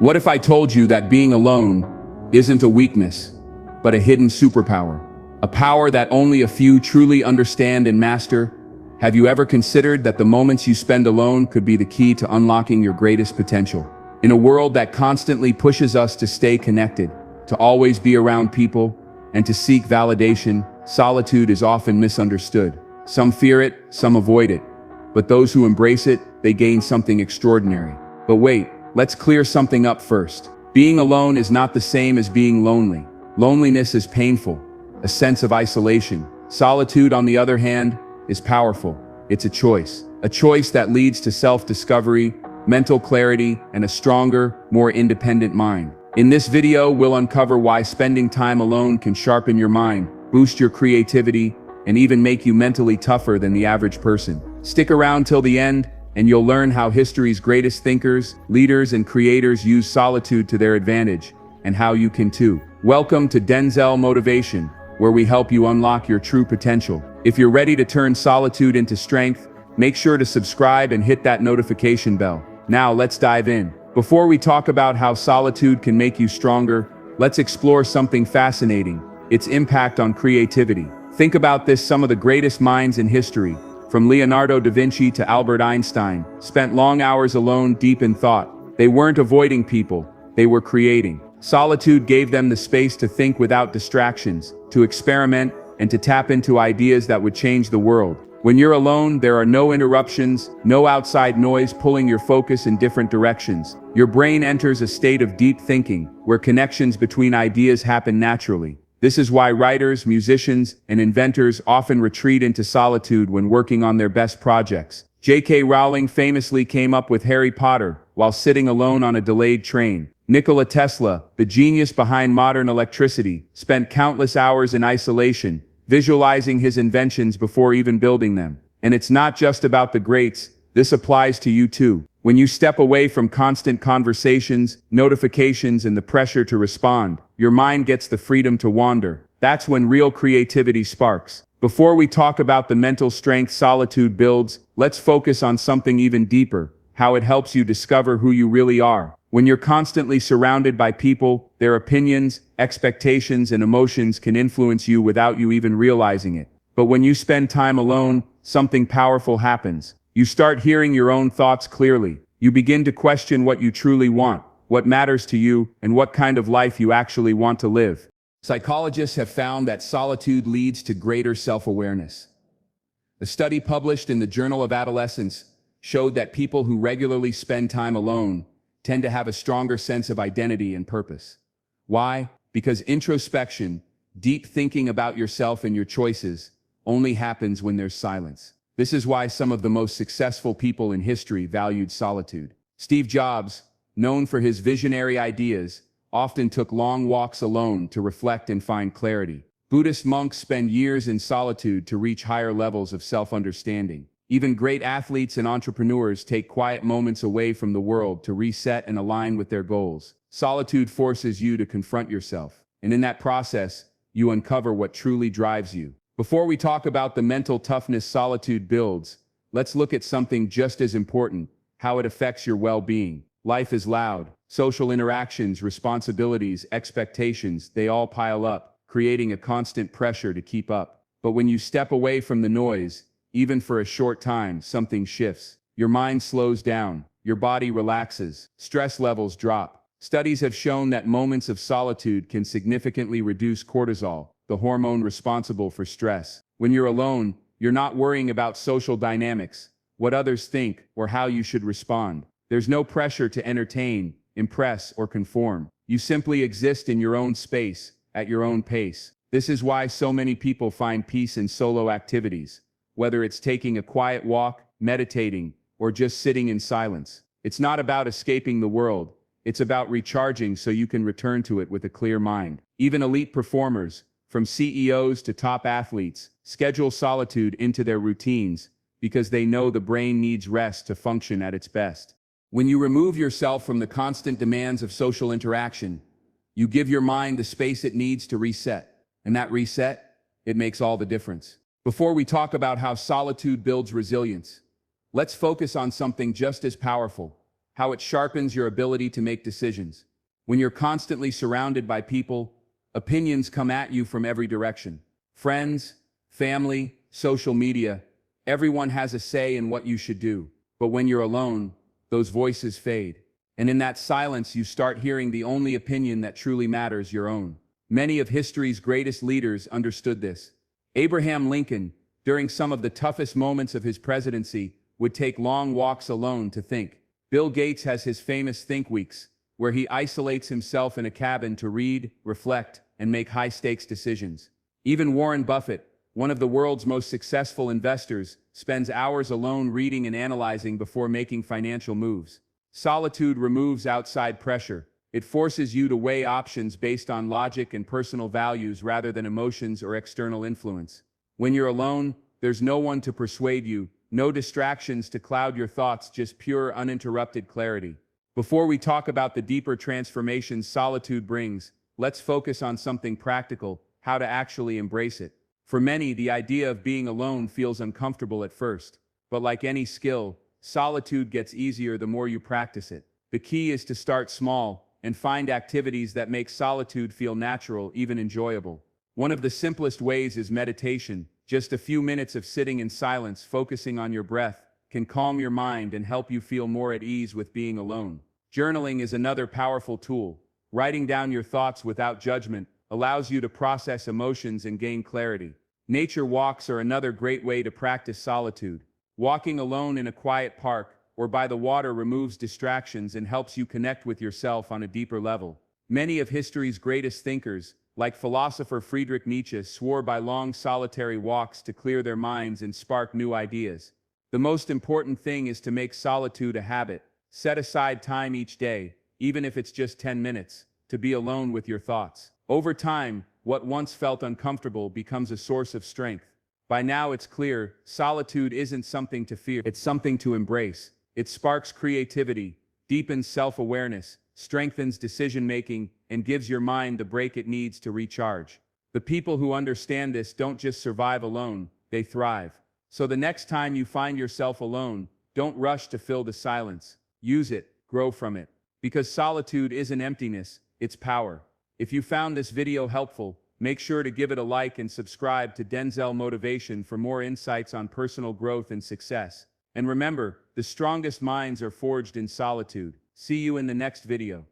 What if I told you that being alone isn't a weakness, but a hidden superpower? A power that only a few truly understand and master? Have you ever considered that the moments you spend alone could be the key to unlocking your greatest potential? In a world that constantly pushes us to stay connected, to always be around people, and to seek validation, solitude is often misunderstood. Some fear it, some avoid it. But those who embrace it, they gain something extraordinary. But wait, let's clear something up first. Being alone is not the same as being lonely. Loneliness is painful, a sense of isolation. Solitude, on the other hand, is powerful. It's a choice that leads to self-discovery, mental clarity, and a stronger, more independent mind. In this video, we'll uncover why spending time alone can sharpen your mind, boost your creativity, and even make you mentally tougher than the average person. Stick around till the end, and you'll learn how history's greatest thinkers, leaders, and creators use solitude to their advantage, and how you can too. Welcome to Denzel Motivation, where we help you unlock your true potential. If you're ready to turn solitude into strength, make sure to subscribe and hit that notification bell. Now let's dive in. Before we talk about how solitude can make you stronger, let's explore something fascinating: its impact on creativity. Think about this: some of the greatest minds in history, from Leonardo da Vinci to Albert Einstein, spent long hours alone, deep in thought. They weren't avoiding people, they were creating. Solitude gave them the space to think without distractions, to experiment, and to tap into ideas that would change the world. When you're alone, there are no interruptions, no outside noise pulling your focus in different directions. Your brain enters a state of deep thinking, where connections between ideas happen naturally. This is why writers, musicians, and inventors often retreat into solitude when working on their best projects. J.K. Rowling famously came up with Harry Potter while sitting alone on a delayed train. Nikola Tesla, the genius behind modern electricity, spent countless hours in isolation, visualizing his inventions before even building them. And it's not just about the greats, this applies to you too. When you step away from constant conversations, notifications, and the pressure to respond, your mind gets the freedom to wander. That's when real creativity sparks. Before we talk about the mental strength solitude builds, let's focus on something even deeper: how it helps you discover who you really are. When you're constantly surrounded by people, their opinions, expectations, and emotions can influence you without you even realizing it. But when you spend time alone, something powerful happens. You start hearing your own thoughts clearly. You begin to question what you truly want, what matters to you, and what kind of life you actually want to live. Psychologists have found that solitude leads to greater self-awareness. A study published in the Journal of Adolescence showed that people who regularly spend time alone tend to have a stronger sense of identity and purpose. Why? Because introspection, deep thinking about yourself and your choices, only happens when there's silence. This is why some of the most successful people in history valued solitude. Steve Jobs, known for his visionary ideas, often took long walks alone to reflect and find clarity. Buddhist monks spend years in solitude to reach higher levels of self-understanding. Even great athletes and entrepreneurs take quiet moments away from the world to reset and align with their goals. Solitude forces you to confront yourself, and in that process, you uncover what truly drives you. Before we talk about the mental toughness solitude builds, let's look at something just as important: how it affects your well-being. Life is loud. Social interactions, responsibilities, expectations, they all pile up, creating a constant pressure to keep up. But when you step away from the noise, even for a short time, something shifts. Your mind slows down, your body relaxes, stress levels drop. Studies have shown that moments of solitude can significantly reduce cortisol, the hormone responsible for stress. When you're alone, you're not worrying about social dynamics, what others think, or how you should respond. There's no pressure to entertain, impress, or conform. You simply exist in your own space, at your own pace. This is why so many people find peace in solo activities, whether it's taking a quiet walk, meditating, or just sitting in silence. It's not about escaping the world. It's about recharging so you can return to it with a clear mind. Even elite performers, from CEOs to top athletes, schedule solitude into their routines because they know the brain needs rest to function at its best. When you remove yourself from the constant demands of social interaction, you give your mind the space it needs to reset. And that reset, it makes all the difference. Before we talk about how solitude builds resilience, let's focus on something just as powerful: how it sharpens your ability to make decisions. When you're constantly surrounded by people, opinions come at you from every direction. Friends, family, social media, everyone has a say in what you should do. But when you're alone, those voices fade. And in that silence, you start hearing the only opinion that truly matters, your own. Many of history's greatest leaders understood this. Abraham Lincoln, during some of the toughest moments of his presidency, would take long walks alone to think. Bill Gates has his famous Think Weeks, where he isolates himself in a cabin to read, reflect, and make high-stakes decisions. Even Warren Buffett, one of the world's most successful investors, spends hours alone reading and analyzing before making financial moves. Solitude removes outside pressure. It forces you to weigh options based on logic and personal values rather than emotions or external influence. When you're alone, there's no one to persuade you, no distractions to cloud your thoughts, just pure, uninterrupted clarity. Before we talk about the deeper transformations solitude brings, let's focus on something practical, how to actually embrace it. For many, the idea of being alone feels uncomfortable at first. But like any skill, solitude gets easier the more you practice it. The key is to start small and find activities that make solitude feel natural, even enjoyable. One of the simplest ways is meditation. Just a few minutes of sitting in silence, focusing on your breath, can calm your mind and help you feel more at ease with being alone. Journaling is another powerful tool. Writing down your thoughts without judgment allows you to process emotions and gain clarity. Nature walks are another great way to practice solitude. Walking alone in a quiet park or by the water removes distractions and helps you connect with yourself on a deeper level. Many of history's greatest thinkers, like philosopher Friedrich Nietzsche, swore by long solitary walks to clear their minds and spark new ideas. The most important thing is to make solitude a habit. Set aside time each day, even if it's just 10 minutes, to be alone with your thoughts. Over time, what once felt uncomfortable becomes a source of strength. By now it's clear, solitude isn't something to fear, it's something to embrace. It sparks creativity, deepens self-awareness, strengthens decision-making, and gives your mind the break it needs to recharge. The people who understand this don't just survive alone, they thrive. So the next time you find yourself alone, don't rush to fill the silence. Use it, grow from it. Because solitude isn't emptiness, it's power. If you found this video helpful, make sure to give it a like and subscribe to Denzel Motivation for more insights on personal growth and success. And remember, the strongest minds are forged in solitude. See you in the next video.